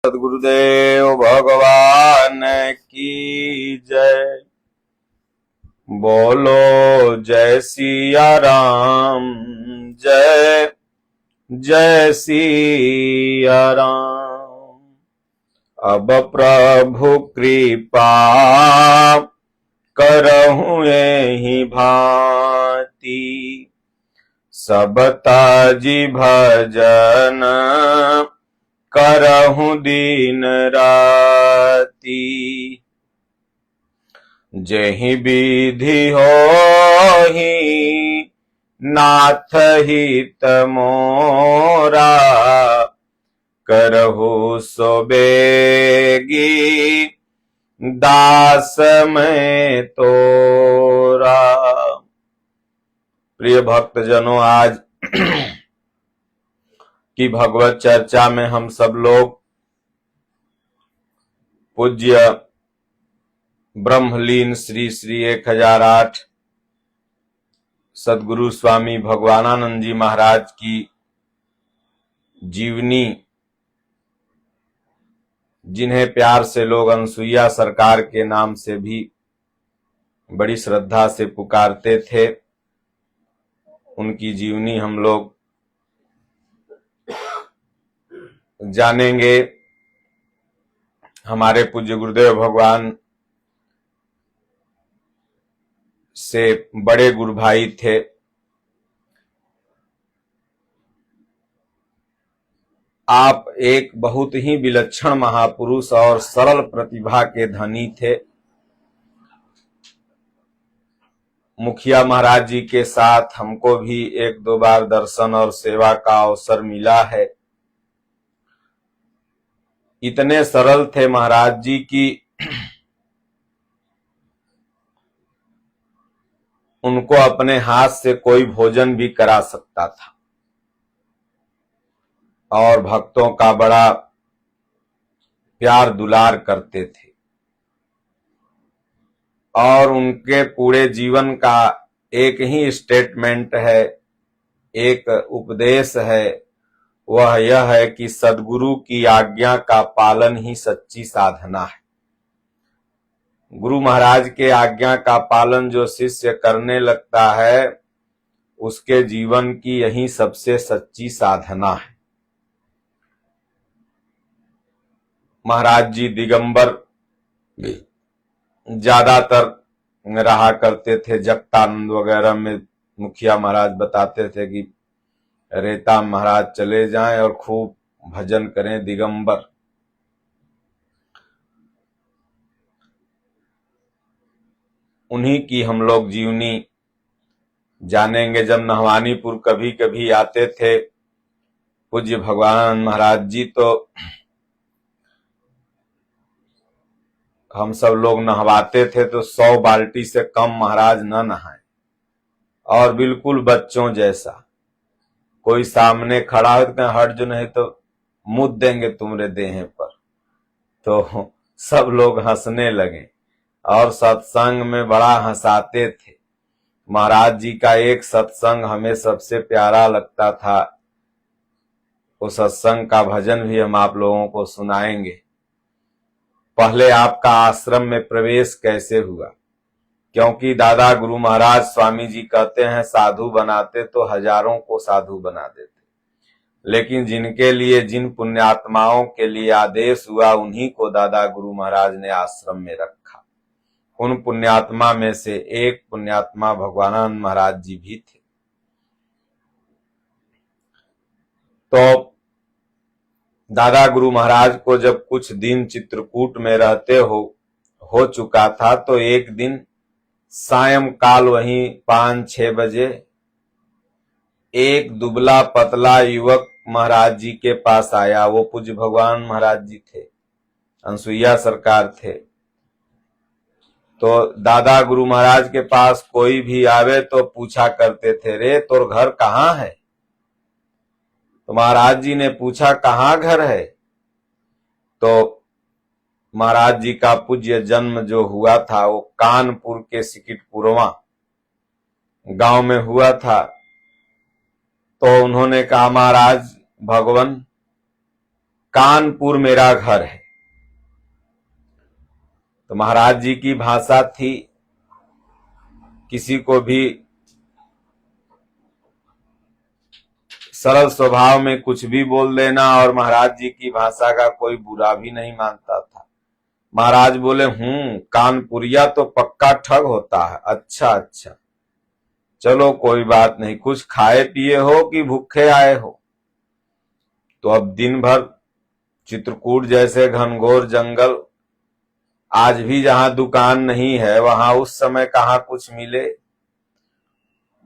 सद्गुरुदेव भगवान की जय। बोलो जय सिया राम, जय जय सिया राम। अब प्रभु कृपा करहु एहि भांति, सब ताजी भजन करहु दिन राती। जेहि विधि होहि नाथ हित मोरा, करहु सो बेगी दास में तोरा। प्रिय भक्तजनों, आज की भगवत चर्चा में हम सब लोग पूज्य ब्रह्मलीन श्री श्री 1008 सद्गुरु स्वामी भगवानानंद जी महाराज की जीवनी, जिन्हें प्यार से लोग अनसुईया सरकार के नाम से भी बड़ी श्रद्धा से पुकारते थे, उनकी जीवनी हम लोग जानेंगे। हमारे पूज्य गुरुदेव भगवान से बड़े गुरु भाई थे। आप एक बहुत ही विलक्षण महापुरुष और सरल प्रतिभा के धनी थे। मुखिया महाराज जी के साथ हमको भी एक दो बार दर्शन और सेवा का अवसर मिला है। इतने सरल थे महाराज जी की उनको अपने हाथ से कोई भोजन भी करा सकता था और भक्तों का बड़ा प्यार दुलार करते थे। और उनके पूरे जीवन का एक ही स्टेटमेंट है, एक उपदेश है, वह यह है कि सद्गुरु की आज्ञा का पालन ही सच्ची साधना है। गुरु महाराज के आज्ञा का पालन जो शिष्य करने लगता है, उसके जीवन की यही सबसे सच्ची साधना है। महाराज जी दिगंबर ज्यादातर रहा करते थे। जगतानंद वगैरह में मुखिया महाराज बताते थे कि रेता महाराज चले जाएं और खूब भजन करें दिगंबर। उन्हीं की हम लोग जीवनी जानेंगे। जब नहवानीपुर कभी कभी आते थे पूज्य भगवान महाराज जी, तो हम सब लोग नहवाते थे तो 100 बाल्टी से कम महाराज न नहाए, और बिल्कुल बच्चों जैसा। कोई सामने खड़ा हो तो हट जो, नहीं तो मुद देंगे तुम्हारे देह पर। तो सब लोग हंसने लगे और सत्संग में बड़ा हंसाते थे। महाराज जी का एक सत्संग हमें सबसे प्यारा लगता था। उस सत्संग का भजन भी हम आप लोगों को सुनाएंगे। पहले आपका आश्रम में प्रवेश कैसे हुआ? क्योंकि दादा गुरु महाराज स्वामी जी कहते हैं, साधु बनाते तो हजारों को साधु बना देते, लेकिन जिनके लिए, जिन पुण्यात्माओं के लिए आदेश हुआ, उन्हीं को दादा गुरु महाराज ने आश्रम में रखा। उन पुण्यात्मा में से एक पुण्यात्मा भगवानानंद महाराज जी भी थे। तो दादा गुरु महाराज को जब कुछ दिन चित्रकूट में रहते हो चुका था, तो एक दिन सायंकाल वहीं 5-6 बजे एक दुबला पतला युवक महाराज जी के पास आया। वो पूज्य भगवान महाराज जी थे, अनसुईया सरकार थे। तो दादा गुरु महाराज के पास कोई भी आवे तो पूछा करते थे, रे तोर घर कहाँ है? तो महाराज जी ने पूछा, कहाँ घर है? तो महाराज जी का पूज्य जन्म जो हुआ था वो कानपुर के सिकिटपुरवा गांव में हुआ था। तो उन्होंने कहा, महाराज भगवान कानपुर मेरा घर है। तो महाराज जी की भाषा थी, किसी को भी सरल स्वभाव में कुछ भी बोल देना, और महाराज जी की भाषा का कोई बुरा भी नहीं मानता था। महाराज बोले, कानपुरिया तो पक्का ठग होता है। अच्छा अच्छा, चलो कोई बात नहीं। कुछ खाए पिए हो कि भूखे आए हो? तो अब दिन भर चित्रकूट जैसे घनघोर जंगल, आज भी जहां दुकान नहीं है वहां उस समय कहां कुछ मिले।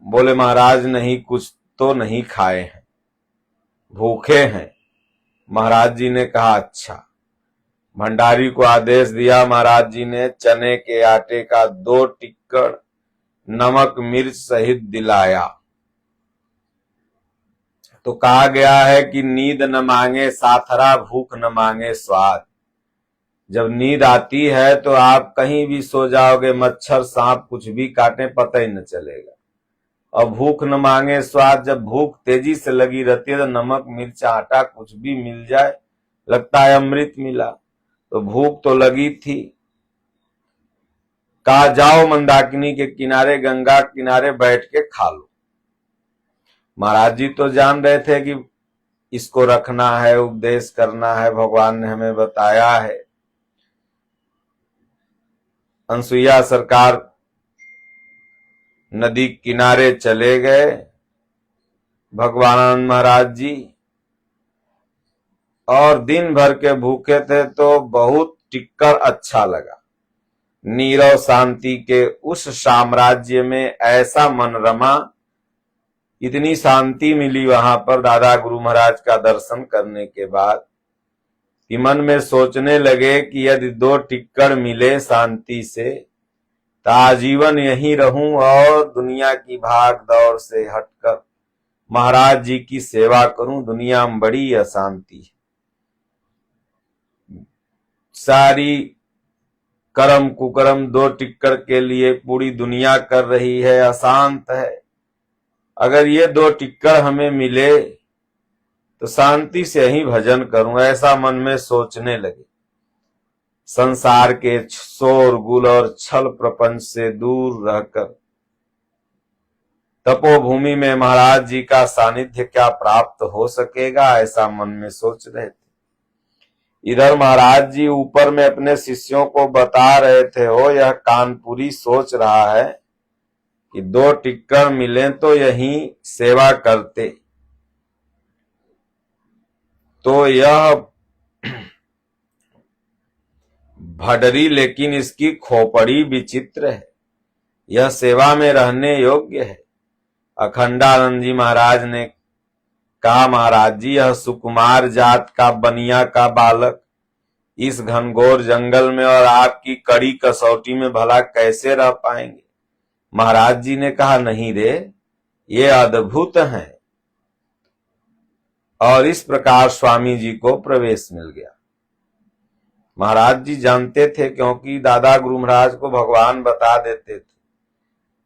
बोले, महाराज नहीं, कुछ तो नहीं खाए हैं, भूखे हैं। महाराज जी ने कहा, अच्छा। भंडारी को आदेश दिया महाराज जी ने, चने के आटे का 2 टिक्कड़ नमक मिर्च सहित दिलाया। तो कहा गया है कि नींद न मांगे साथरा, भूख न मांगे स्वाद। जब नींद आती है तो आप कहीं भी सो जाओगे, मच्छर सांप कुछ भी काटे पता ही न चलेगा। और भूख न मांगे स्वाद, जब भूख तेजी से लगी रहती है तो नमक मिर्च आटा कुछ भी मिल जाए, लगता है अमृत मिला। तो भूख तो लगी थी। कहा, जाओ मंदाकिनी के किनारे, गंगा किनारे बैठ के खा लो। महाराज जी तो जान रहे थे कि इसको रखना है, उपदेश करना है, भगवान ने हमें बताया है। अनसुईया सरकार नदी किनारे चले गए, भगवान महाराज जी, और दिन भर के भूखे थे तो बहुत टिक्कर अच्छा लगा। नीरव शांति के उस साम्राज्य में ऐसा मन रमा, इतनी शांति मिली वहां पर दादा गुरु महाराज का दर्शन करने के बाद कि मन में सोचने लगे कि यदि 2 टिक्कड़ मिले शांति से तो आजीवन यहीं रहूं और दुनिया की भाग दौड़ से हटकर महाराज जी की सेवा करूं। दुनिया में बड़ी अशांति है, सारी कर्म कुकर्म 2 टिक्कड़ के लिए पूरी दुनिया कर रही है, अशांत है। अगर ये 2 टिक्कड़ हमें मिले तो शांति से ही भजन करूं, ऐसा मन में सोचने लगे। संसार के शोरगुल और छल प्रपंच से दूर रहकर तपोभूमि में महाराज जी का सानिध्य क्या प्राप्त हो सकेगा, ऐसा मन में सोच रहे थे। इधर महाराज जी ऊपर में अपने शिष्यों को बता रहे थे, हो यह कानपुरी सोच रहा है कि 2 टिक्कड़ मिले तो यहीं सेवा करते। तो यह भडरी, लेकिन इसकी खोपड़ी विचित्र है, यह सेवा में रहने योग्य है। अखंडानंद जी महाराज ने कहा, महाराज जी, यह सुकुमार जात का बनिया का बालक इस घनघोर जंगल में और आपकी कड़ी कसौटी में भला कैसे रह पाएंगे? महाराज जी ने कहा, नहीं रे, ये अद्भुत हैं। और इस प्रकार स्वामी जी को प्रवेश मिल गया। महाराज जी जानते थे, क्योंकि दादा गुरु महाराज को भगवान बता देते थे।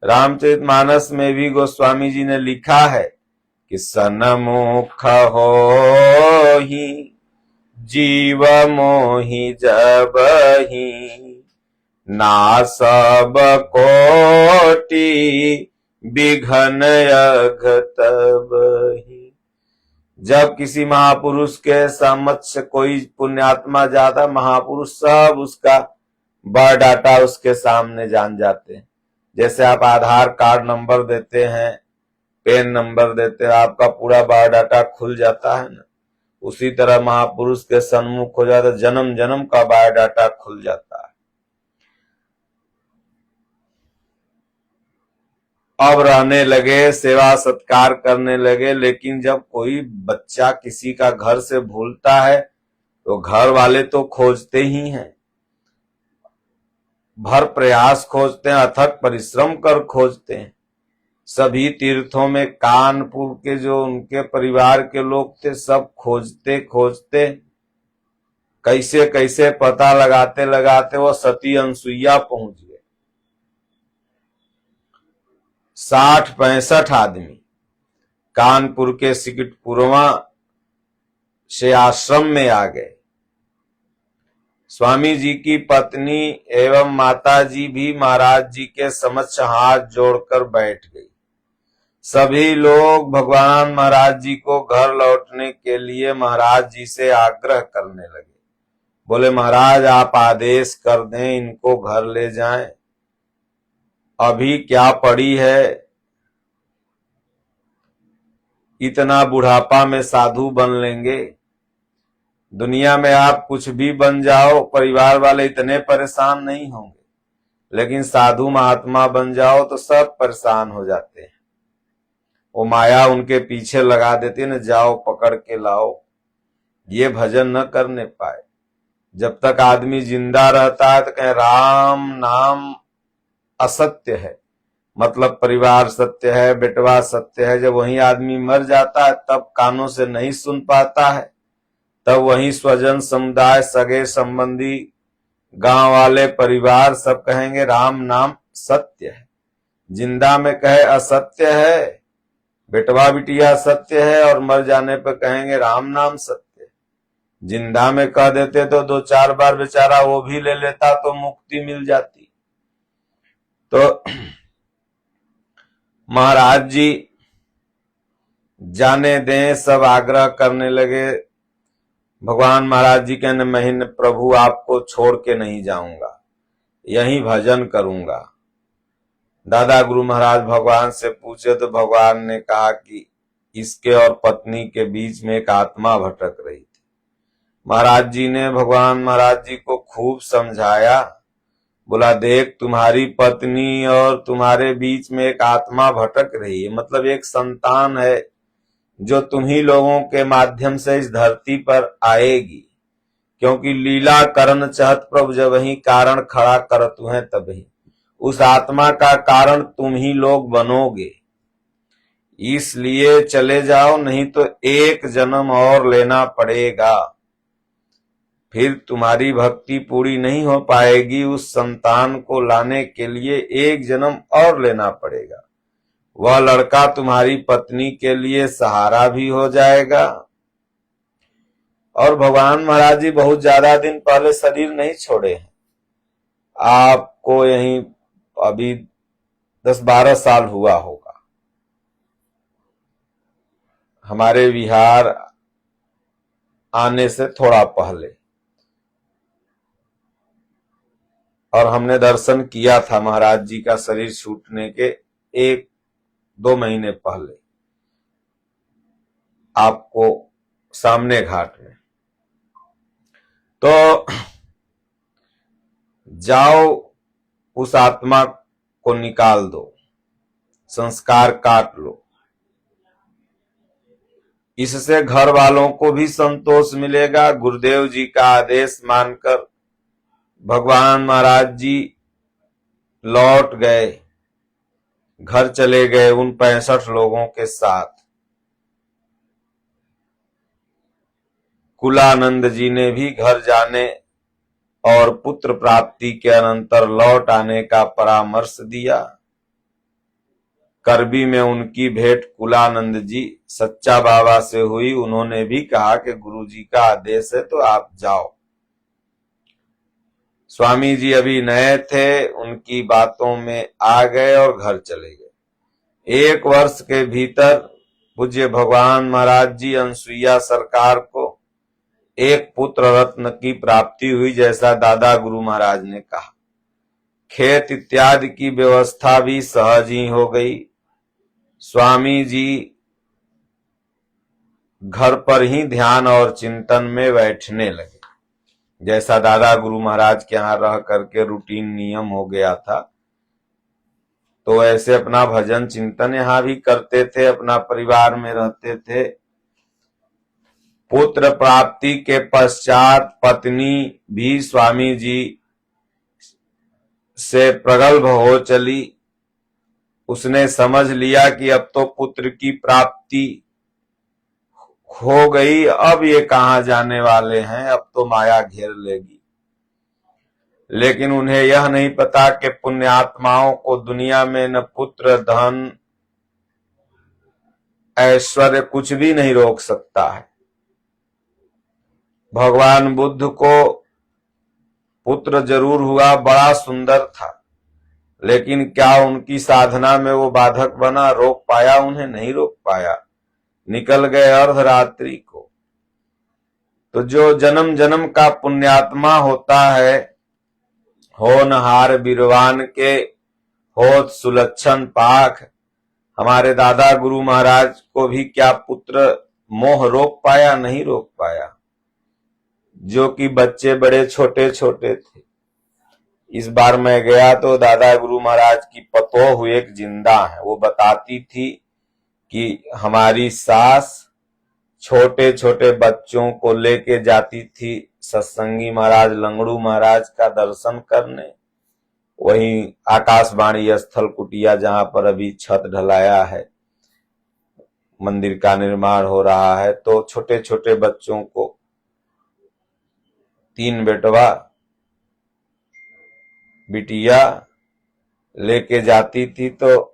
रामचरितमानस में भी गोस्वामी जी ने लिखा है कि सन्मुख होहि जीव मोहि जबहि, ना सब कोटि बिघन अघ तबहि। जब किसी महापुरुष के समक्ष कोई पुण्यात्मा जाता, महापुरुष सब उसका बायोडाटा उसके सामने जान जाते हैं। जैसे आप आधार कार्ड नंबर देते हैं, पेन नंबर देते हैं, आपका पूरा बायोडाटा खुल जाता है ना, उसी तरह महापुरुष के सन्मुख हो जाता, जन्म जन्म का बायोडाटा खुल जाता है। अब रहने लगे, सेवा सत्कार करने लगे। लेकिन जब कोई बच्चा किसी का घर से भूलता है तो घर वाले तो खोजते ही हैं, भर प्रयास खोजते हैं, अथक परिश्रम कर खोजते हैं। सभी तीर्थों में कानपुर के जो उनके परिवार के लोग थे, सब खोजते खोजते कैसे कैसे पता लगाते लगाते वो सती अनसुईया पहुंच गए। 60-65 आदमी कानपुर के सिकटपुरवा से आश्रम में आ गए। स्वामी जी की पत्नी एवं माता जी भी महाराज जी के समक्ष हाथ जोड़कर बैठ गई। सभी लोग भगवान महाराज जी को घर लौटने के लिए महाराज जी से आग्रह करने लगे। बोले महाराज आप आदेश कर दें, इनको घर ले जाएं, अभी क्या पड़ी है, इतना बुढ़ापा में साधु बन लेंगे। दुनिया में आप कुछ भी बन जाओ, परिवार वाले इतने परेशान नहीं होंगे, लेकिन साधु महात्मा बन जाओ तो सब परेशान हो जाते हैं। वो माया उनके पीछे लगा देती है न, जाओ पकड़ के लाओ, ये भजन न करने पाए। जब तक आदमी जिंदा रहता है तो कहें राम नाम असत्य है, मतलब परिवार सत्य है, बेटवा सत्य है। जब वही आदमी मर जाता है तब कानों से नहीं सुन पाता है, तब वही स्वजन समुदाय सगे संबंधी गांव वाले परिवार सब कहेंगे राम नाम सत्य है। जिंदा में कहे असत्य है, बेटवा बिटिया सत्य है, और मर जाने पर कहेंगे राम नाम सत्य है। जिंदा में कह देते तो 2-4 बार बेचारा वो भी ले लेता तो मुक्ति मिल जाती। तो महाराज जी जाने दें, सब आग्रह करने लगे। भगवान महाराज जी कहने मैं प्रभु आपको छोड़ के नहीं जाऊंगा, यही भजन करूंगा। दादा गुरु महाराज भगवान से पूछे तो भगवान ने कहा कि इसके और पत्नी के बीच में एक आत्मा भटक रही थी। महाराज जी ने भगवान महाराज जी को खूब समझाया, बोला देख तुम्हारी पत्नी और तुम्हारे बीच में एक आत्मा भटक रही है, मतलब एक संतान है जो तुम्ही लोगों के माध्यम से इस धरती पर आएगी, क्योंकि लीला करण चाहत प्रभु जब वही कारण खड़ा करतु है तभी उस आत्मा का कारण तुम ही लोग बनोगे। इसलिए चले जाओ, नहीं तो एक जन्म और लेना पड़ेगा, फिर तुम्हारी भक्ति पूरी नहीं हो पाएगी। उस संतान को लाने के लिए एक जन्म और लेना पड़ेगा। वह लड़का तुम्हारी पत्नी के लिए सहारा भी हो जाएगा। और भगवान महाराज जी बहुत ज्यादा दिन पहले शरीर नहीं छोड़े हैं, आपको यही अभी 10-12 साल हुआ होगा। हमारे बिहार आने से थोड़ा पहले, और हमने दर्शन किया था महाराज जी का शरीर छूटने के 1-2 महीने पहले, आपको सामने घाट में। तो जाओ उस आत्मा को निकाल दो, संस्कार काट लो, इससे घर वालों को भी संतोष मिलेगा। गुरुदेव जी का आदेश मानकर भगवान महाराज जी लौट गए, घर चले गए उन 65 लोगों के साथ। कुलानंद जी ने भी घर जाने और पुत्र प्राप्ति के अनंतर लौट आने का परामर्श दिया। करबी में उनकी भेंट कुलानंद जी सच्चा बाबा से हुई। उन्होंने भी कहा कि गुरु जी का आदेश है तो आप जाओ। स्वामी जी अभी नए थे, उनकी बातों में आ गए और घर चले गए। 1 वर्ष के भीतर पूज्य भगवान महाराज जी अनसुईया सरकार को एक पुत्र रत्न की प्राप्ति हुई, जैसा दादा गुरु महाराज ने कहा। खेत इत्यादि की व्यवस्था भी सहज ही हो गई। स्वामी जी घर पर ही ध्यान और चिंतन में बैठने लगे, जैसा दादा गुरु महाराज के यहाँ रह करके रूटीन नियम हो गया था। तो ऐसे अपना भजन चिंतन यहाँ भी करते थे, अपना परिवार में रहते थे। पुत्र प्राप्ति के पश्चात पत्नी भी स्वामी जी से प्रगल्भ हो चली। उसने समझ लिया कि अब तो पुत्र की प्राप्ति हो गई, अब ये कहाँ जाने वाले हैं, अब तो माया घेर लेगी। लेकिन उन्हें यह नहीं पता कि पुण्यात्माओं को दुनिया में न पुत्र धन ऐश्वर्य कुछ भी नहीं रोक सकता है। भगवान बुद्ध को पुत्र जरूर हुआ, बड़ा सुंदर था, लेकिन क्या उनकी साधना में वो बाधक बना? रोक पाया? उन्हें नहीं रोक पाया, निकल गए अर्धरात्रि को। तो जो जन्म जन्म का पुण्यात्मा होता है, होनहार बिरवान के होत सुलक्षण पाख, हमारे दादा गुरु महाराज को भी क्या पुत्र मोह रोक पाया? नहीं रोक पाया। जो कि बच्चे बड़े छोटे छोटे थे। इस बार मैं गया तो दादा गुरु महाराज की पतोह एक जिंदा है, वो बताती थी कि हमारी सास छोटे छोटे बच्चों को लेके जाती थी सत्संगी महाराज लंगड़ू महाराज का दर्शन करने, वहीं आकाशवाणी स्थल कुटिया जहां पर अभी छत ढलाया है, मंदिर का निर्माण हो रहा है, तो छोटे छोटे बच्चों को 3 बेटवा बिटिया लेके जाती थी। तो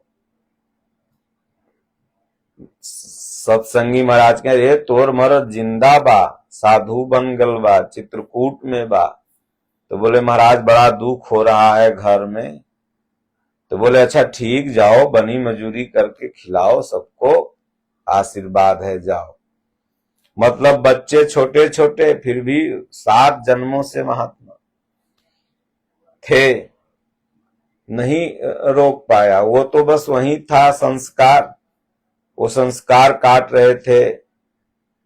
सत्संगी महाराज कहे, रे तोर मरद जिंदा बा, साधु बन गल बा, चित्रकूट में बा। तो बोले महाराज बड़ा दुख हो रहा है घर में। तो बोले अच्छा ठीक, जाओ बनी मजूरी करके खिलाओ सबको, आशीर्वाद है, जाओ। मतलब बच्चे छोटे छोटे, फिर भी 7 जन्मों से महात्मा थे, नहीं रोक पाया। वो तो बस वही था संस्कार, वो संस्कार काट रहे थे।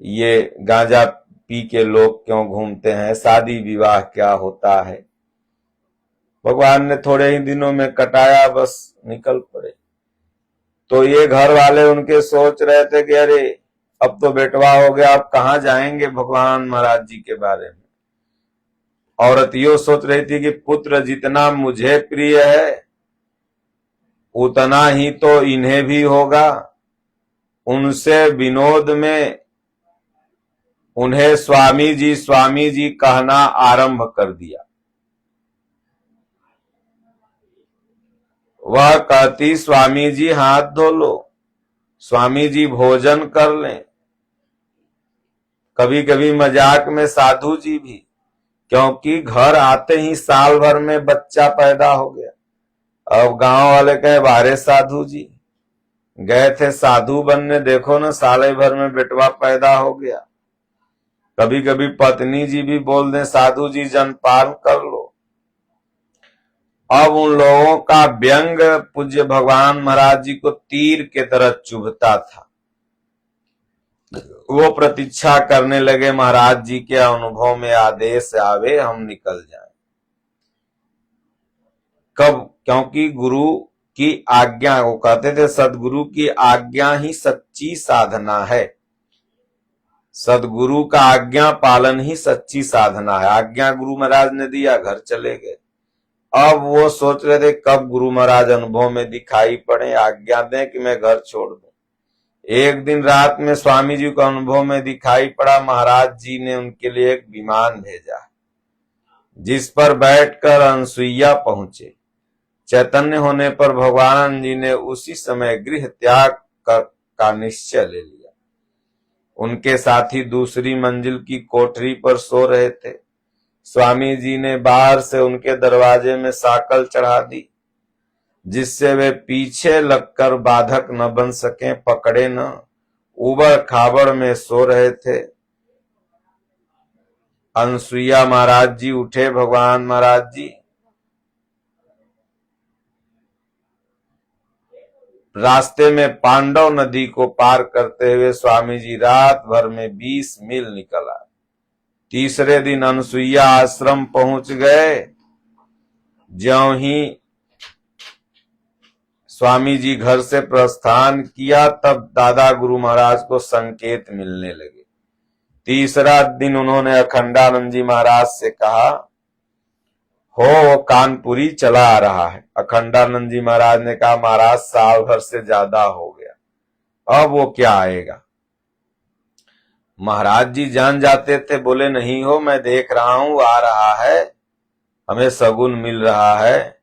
ये गांजा पी के लोग क्यों घूमते हैं, शादी विवाह क्या होता है। भगवान ने थोड़े ही दिनों में कटाया, बस निकल पड़े। तो ये घर वाले उनके सोच रहे थे कि अरे अब तो बेटवा हो गया, अब कहां जाएंगे भगवान महाराज जी के बारे में। औरत यो सोच रही थी कि पुत्र जितना मुझे प्रिय है उतना ही तो इन्हें भी होगा। उनसे विनोद में उन्हें स्वामी जी कहना आरंभ कर दिया। वह कहती स्वामी जी हाथ धो लो, स्वामी जी भोजन कर लें, कभी कभी मजाक में साधु जी भी, क्योंकि घर आते ही साल भर में बच्चा पैदा हो गया। अब गांव वाले कहे बारे साधु जी गए थे साधु बनने, देखो ना साले भर में बेटवा पैदा हो गया। कभी कभी पत्नी जी भी बोल दें साधु जी जलपान कर लो। अब उन लोगों का व्यंग पूज्य भगवान महाराज जी को तीर के तरह चुभता था। वो प्रतीक्षा करने लगे महाराज जी के अनुभव में आदेश आवे, हम निकल जाएं। कब? क्योंकि गुरु की आज्ञा, वो कहते थे सदगुरु की आज्ञा ही सच्ची साधना है। सदगुरु का आज्ञा पालन ही सच्ची साधना है। आज्ञा गुरु महाराज ने दिया, घर चले गए। अब वो सोच रहे थे कब गुरु महाराज अनुभव में दिखाई पड़े, आज्ञा दें कि मैं घर छोड़ दूं। एक दिन रात में स्वामी जी को अनुभव में दिखाई पड़ा, महाराज जी ने उनके लिए एक विमान भेजा जिस पर बैठकर अनसुईया पहुंचे। चैतन्य होने पर भगवान जी ने उसी समय गृह त्याग का निश्चय ले लिया। उनके साथी दूसरी मंजिल की कोठरी पर सो रहे थे। स्वामी जी ने बाहर से उनके दरवाजे में साकल चढ़ा दी, जिससे वे पीछे लगकर बाधक न बन सके, पकड़े न। उबड़ खाबड़ में सो रहे थे। अनसुईया महाराज जी उठे, भगवान महाराज जी रास्ते में पांडव नदी को पार करते हुए स्वामी जी रात भर में 20 मील निकल आए। तीसरे दिन अनसुईया आश्रम पहुंच गए। ज्यों ही स्वामी जी घर से प्रस्थान किया, तब दादा गुरु महाराज को संकेत मिलने लगे। तीसरा दिन उन्होंने अखंडानंद जी महाराज से कहा, हो कानपुरी चला आ रहा है। अखंडानंद जी महाराज ने कहा महाराज साल भर से ज्यादा हो गया, अब वो क्या आएगा। महाराज जी जान जाते थे, बोले नहीं हो, मैं देख रहा हूं आ रहा है, हमें सगुन मिल रहा है।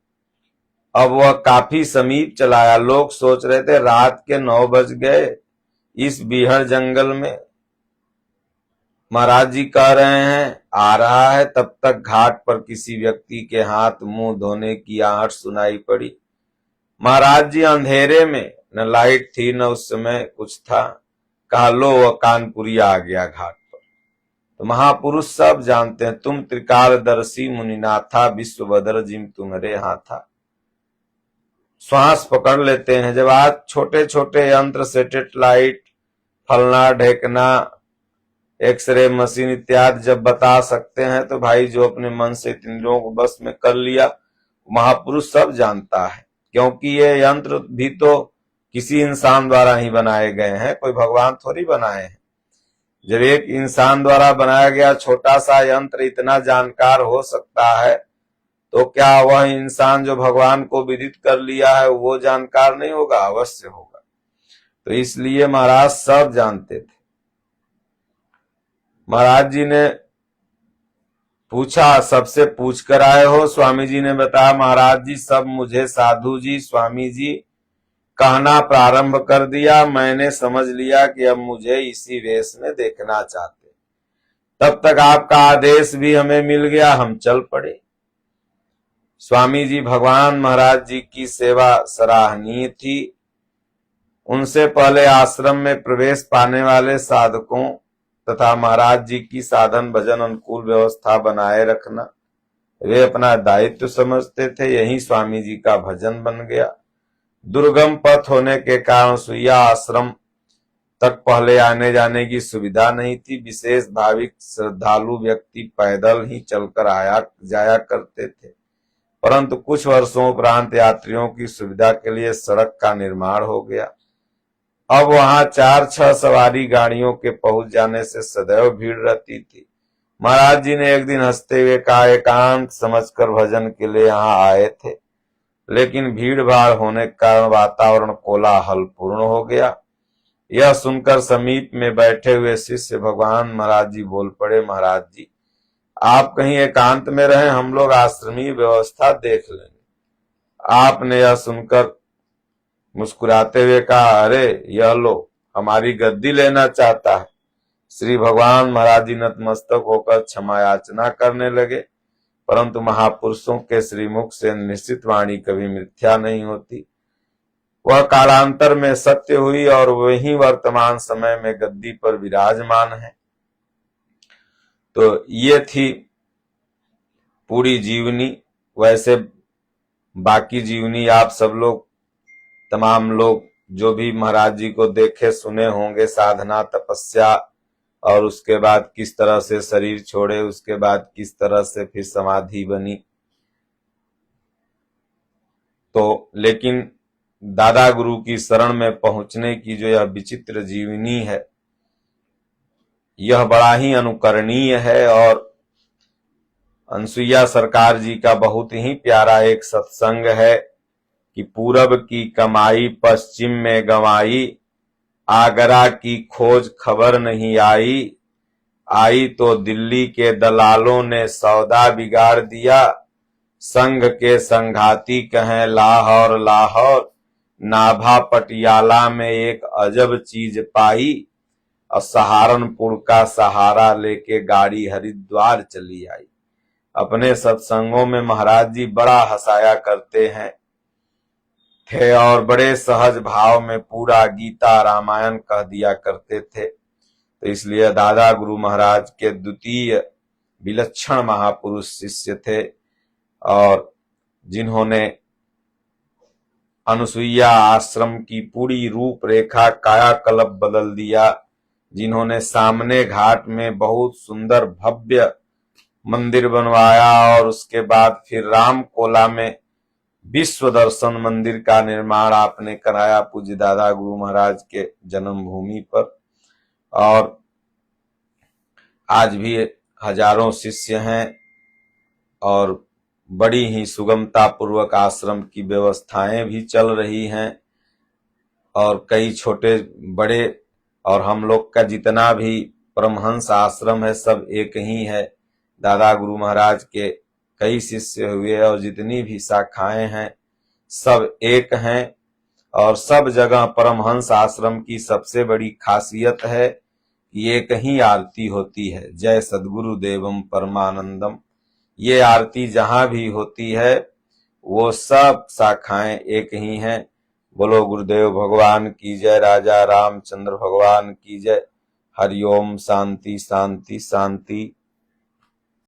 अब वह काफी समीप चलाया। लोग सोच रहे थे रात के 9 बज गए, इस बीहड़ जंगल में महाराज जी कह रहे हैं आ रहा है। तब तक घाट पर किसी व्यक्ति के हाथ मुंह धोने की आहट सुनाई पड़ी। महाराज जी अंधेरे में, न लाइट थी न उस समय कुछ था। कहा लो वह कानपुरी आ गया घाट पर। तो महापुरुष सब जानते हैं, तुम त्रिकालदर्शी मुनिनाथा, विश्व बदर जिम तुम्हारे हाथा। श्वास पकड़ लेते हैं। जब आज छोटे छोटे यंत्र, सैटेलाइट, फलना ढेकना, एक्सरे मशीन इत्यादि जब बता सकते हैं, तो भाई जो अपने मन से इंद्रियों को बस में कर लिया, महापुरुष सब जानता है। क्योंकि ये यंत्र भी तो किसी इंसान द्वारा ही बनाए गए हैं, कोई भगवान थोड़ी बनाए हैं। जब एक इंसान द्वारा बनाया गया छोटा सा यंत्र इतना जानकार हो सकता है, तो क्या वह इंसान जो भगवान को विदित कर लिया है वो जानकार नहीं होगा? अवश्य होगा। तो इसलिए महाराज सब जानते थे। महाराज जी ने पूछा, सबसे पूछ कर आए हो? स्वामी जी ने बताया, महाराज जी सब मुझे साधु जी, स्वामी जी कहना प्रारंभ कर दिया। मैंने समझ लिया कि अब मुझे इसी वेश में देखना चाहते। तब तक आपका आदेश भी हमें मिल गया, हम चल पड़े। स्वामी जी भगवान महाराज जी की सेवा सराहनीय थी। उनसे पहले आश्रम में प्रवेश पाने वाले साधकों तथा महाराज जी की साधन भजन अनुकूल व्यवस्था बनाए रखना वे अपना दायित्व समझते थे। यही स्वामी जी का भजन बन गया। दुर्गम पथ होने के कारण सुइया आश्रम तक पहले आने जाने की सुविधा नहीं थी। विशेष भाविक श्रद्धालु व्यक्ति पैदल ही चलकर जाया करते थे। परंतु कुछ वर्षों उपरांत यात्रियों की सुविधा के लिए सड़क का निर्माण हो गया। अब वहां 4-6 सवारी गाड़ियों के पहुंच जाने से सदैव भीड़ रहती थी। महाराज जी ने एक दिन हंसते हुए कहा, एकांत समझकर भजन के लिए यहाँ आए थे, लेकिन भीड़ भाड़ होने के कारण वातावरण कोलाहल पूर्ण हो गया। यह सुनकर समीप में बैठे हुए शिष्य भगवान महाराज जी बोल पड़े, महाराज जी आप कहीं एकांत में रहें, हम लोग आश्रमी व्यवस्था देख लेंगे। आपने यह सुनकर मुस्कुराते हुए कहा, अरे यह लो, हमारी गद्दी लेना चाहता है। श्री भगवान महाराज जी नतमस्तक होकर क्षमा याचना करने लगे। परंतु महापुरुषों के श्रीमुख से निश्चित वाणी कभी मिथ्या नहीं होती। वह कालांतर में सत्य हुई और वही वर्तमान समय में गद्दी पर विराजमान है। तो ये थी पूरी जीवनी। वैसे बाकी जीवनी आप सब लोग, तमाम लोग जो भी महाराज जी को देखे सुने होंगे, साधना तपस्या, और उसके बाद किस तरह से शरीर छोड़े, उसके बाद किस तरह से फिर समाधि बनी। तो लेकिन दादा गुरु की शरण में पहुंचने की जो यह विचित्र जीवनी है, यह बड़ा ही अनुकरणीय है। और अनसुईया सरकार जी का बहुत ही प्यारा एक सत्संग है कि पूरब की कमाई पश्चिम में गंवाई, आगरा की खोज खबर नहीं आई, आई तो दिल्ली के दलालों ने सौदा बिगाड़ दिया, संघ के संघाती कहें लाहौर लाहौर, नाभा पटियाला में एक अजब चीज पाई, और सहारनपुर का सहारा लेके गाड़ी हरिद्वार चली आई। अपने सत्संगों में महाराज जी बड़ा हंसाया करते हैं थे और बड़े सहज भाव में पूरा गीता रामायण कह दिया करते थे। तो इसलिए दादा गुरु महाराज के द्वितीय विलक्षण महापुरुष शिष्य थे, और जिन्होंने अनुसुईया आश्रम की पूरी रूपरेखा कायाकल्प बदल दिया, जिन्होंने सामने घाट में बहुत सुंदर भव्य मंदिर बनवाया, और उसके बाद फिर रामकोला में विश्व दर्शन मंदिर का निर्माण आपने कराया पूज्य दादा गुरु महाराज के जन्मभूमि पर। और आज भी हजारों शिष्य हैं और बड़ी ही सुगमता पूर्वक आश्रम की व्यवस्थाएं भी चल रही हैं, और कई छोटे बड़े, और हम लोग का जितना भी परमहंस आश्रम है सब एक ही है। दादा गुरु महाराज के कई शिष्य हुए और जितनी भी शाखाएं हैं सब एक हैं। और सब जगह परमहंस आश्रम की सबसे बड़ी खासियत है कि एक ही आरती होती है, जय सद्गुरु देवम परमानंदम। ये आरती जहां भी होती है वो सब शाखाएं एक ही हैं। बोलो गुरुदेव भगवान की जय, राजा रामचंद्र भगवान की जय। हरिओम, शांति शांति शांति।